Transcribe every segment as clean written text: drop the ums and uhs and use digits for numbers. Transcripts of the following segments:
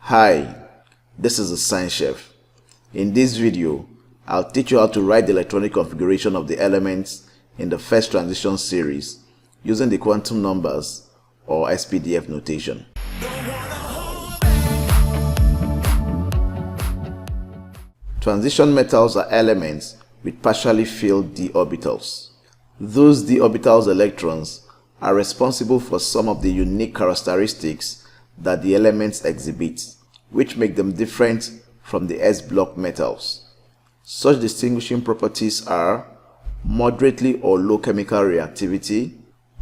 Hi, this is the Science Chef. In this video, I'll teach you how to write the electronic configuration of the elements in the first transition series using the quantum numbers or SPDF notation. Transition metals are elements with partially filled d orbitals. Those d orbitals electrons are responsible for some of the unique characteristics that the elements exhibit, which make them different from the s-block metals. Such distinguishing properties are moderately or low chemical reactivity,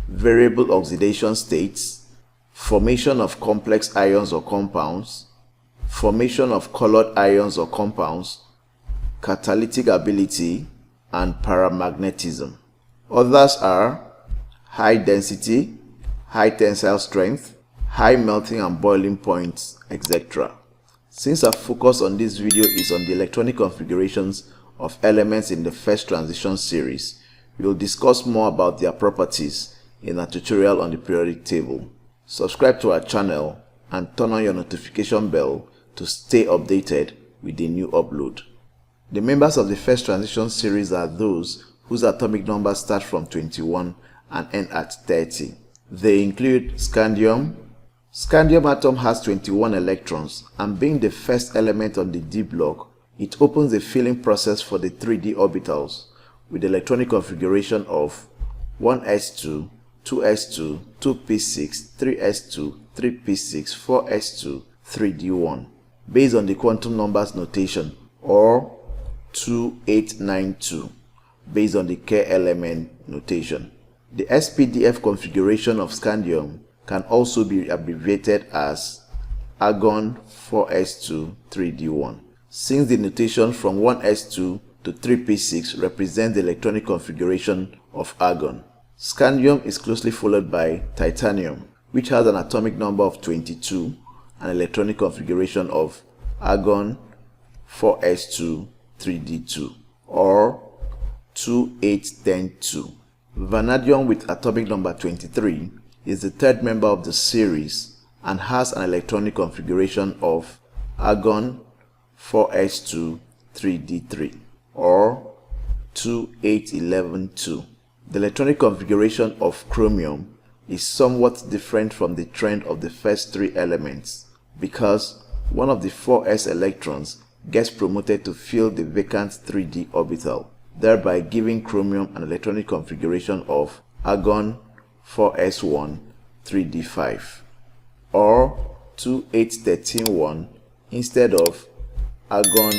variable oxidation states, formation of complex ions or compounds, formation of colored ions or compounds, catalytic ability, and paramagnetism. Others are high density, high tensile strength, high melting and boiling points, etc. Since our focus on this video is on the electronic configurations of elements in the first transition series, we will discuss more about their properties in our tutorial on the periodic table. Subscribe to our channel and turn on your notification bell to stay updated with the new upload. The members of the first transition series are those whose atomic numbers start from 21 and end at 30. They include scandium. Scandium atom has 21 electrons, and being the first element on the d block, it opens the filling process for the 3d orbitals with the electronic configuration of 1s2, 2s2, 2p6, 3s2, 3p6, 4s2, 3d1, based on the quantum numbers notation, or 2892, based on the KLMN notation. The SPDF configuration of scandium can also be abbreviated as argon 4s2 3d1. Since the notation from 1s2 to 3p6 represents the electronic configuration of argon, scandium is closely followed by titanium, which has an atomic number of 22 and electronic configuration of argon 4s2 3d2, or 28102. Vanadium with atomic number 23 is the third member of the series and has an electronic configuration of argon 4s2 3d3, or 28112. The electronic configuration of chromium is somewhat different from the trend of the first three elements because one of the 4s electrons gets promoted to fill the vacant 3d orbital, thereby giving chromium an electronic configuration of argon 4s1 3d5, or 28131 instead of argon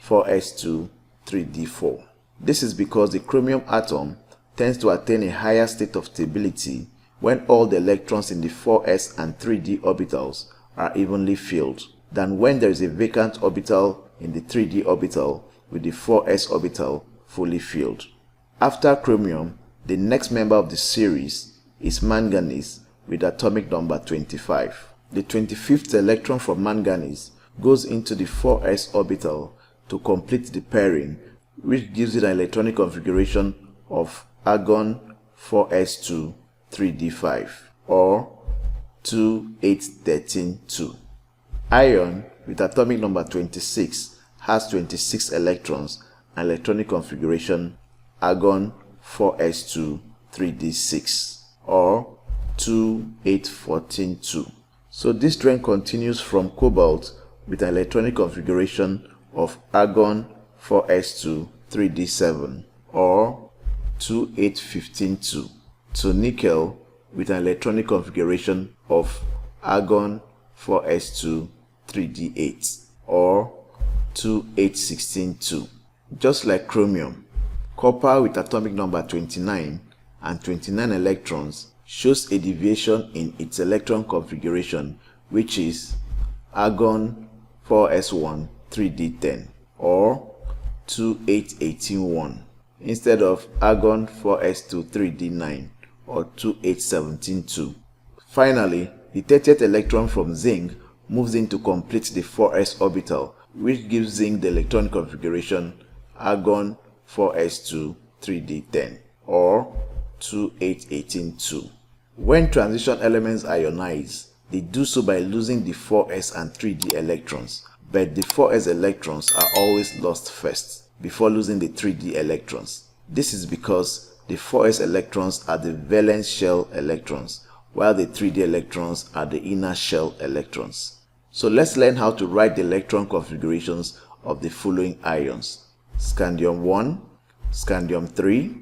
4s2 3d4. This is because the chromium atom tends to attain a higher state of stability when all the electrons in the 4s and 3d orbitals are evenly filled than when there is a vacant orbital in the 3d orbital with the 4s orbital fully filled. After chromium, the next member of the series is manganese with atomic number 25. The 25th electron from manganese goes into the 4s orbital to complete the pairing, which gives it an electronic configuration of argon 4s2 3d5, or 28132. Iron with atomic number 26 has 26 electrons and electronic configuration argon 4s2 3d6, or 28142. So this trend continues from cobalt with an electronic configuration of argon 4s2 3d7, or 28152, to nickel with an electronic configuration of argon 4s2 3d8, or 28162. Just like chromium, copper with atomic number 29 and 29 electrons shows a deviation in its electron configuration, which is argon 4s1 3d10, or 28181, instead of argon 4s2 3d9, or 28172. Finally, the 30th electron from zinc moves in to complete the 4s orbital, which gives zinc the electron configuration argon 4s2 3d10, or 28182. When transition elements ionize, They do so by losing the 4s and 3d electrons, but the 4s electrons are always lost first, before losing the 3d electrons. This is because the 4s electrons are the valence shell electrons, while the 3d electrons are the inner shell electrons. So let's learn how to write the electron configurations of the following ions: scandium 1, scandium 3,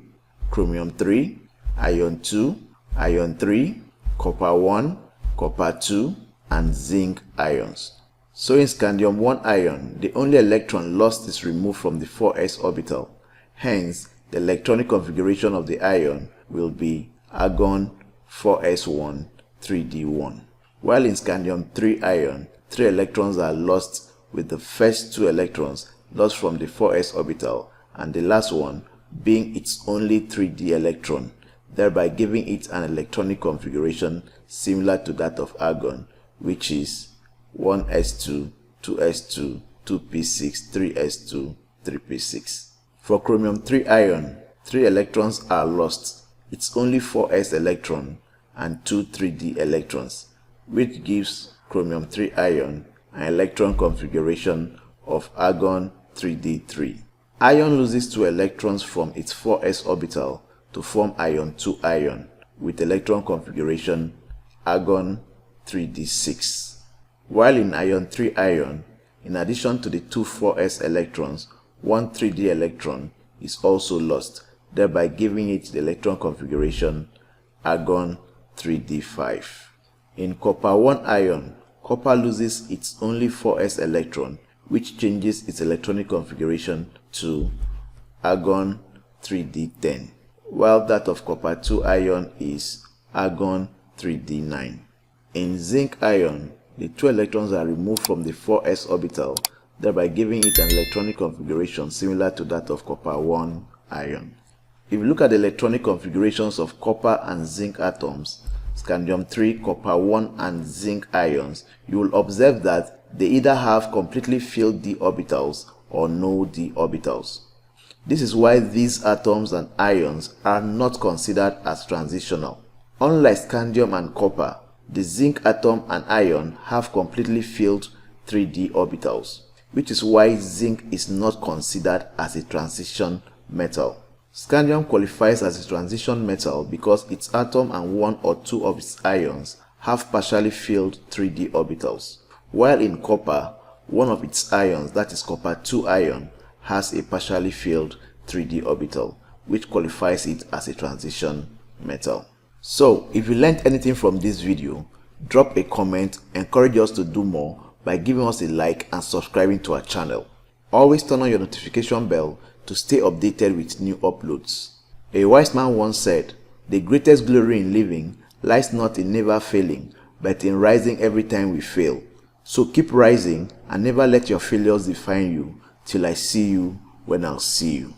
chromium 3, ion 2, ion 3, copper 1, copper 2, and zinc ions. So in scandium 1 ion, the only electron lost is removed from the 4s orbital. Hence, the electronic configuration of the ion will be argon 4s1 3d1. While in scandium 3 ion, 3 electrons are lost, with the first 2 electrons lost from the 4s orbital and the last one being its only 3d electron, thereby giving it an electronic configuration similar to that of argon, which is 1s2, 2s2, 2p6, 3s2, 3p6. For chromium 3 ion, 3 electrons are lost, its only 4s electron and 2 3d electrons, which gives chromium 3 ion an electron configuration of argon 3d3. Ion loses 2 electrons from its 4s orbital to form ion 2 ion with electron configuration argon 3d6. While in ion 3 ion, in addition to the 2 4s electrons, 1 3d electron is also lost, thereby giving it the electron configuration argon 3d5. In copper 1 ion, copper loses its only 4s electron, which changes its electronic configuration to argon 3d10, while that of copper 2 ion is argon 3d9. In zinc ion, the 2 electrons are removed from the 4s orbital, thereby giving it an electronic configuration similar to that of copper 1 ion. If you look at the electronic configurations of copper and zinc atoms, scandium 3, copper 1, and zinc ions, you will observe that they either have completely filled d orbitals or no d orbitals. This is why these atoms and ions are not considered as transitional. Unlike scandium and copper, the zinc atom and ion have completely filled 3d orbitals, which is why zinc is not considered as a transition metal. Scandium qualifies as a transition metal because its atom and 1 or 2 of its ions have partially filled 3d orbitals, while in copper, one of its ions, that is copper 2 ion, has a partially filled 3d orbital, which qualifies it as a transition metal. So, if you learned anything from this video, drop a comment, encourage us to do more by giving us a like and subscribing to our channel. Always turn on your notification bell to stay updated with new uploads. A wise man once said, "The greatest glory in living lies not in never failing, but in rising every time we fail. So keep rising and never let your failures define you till I see you when I'll see you."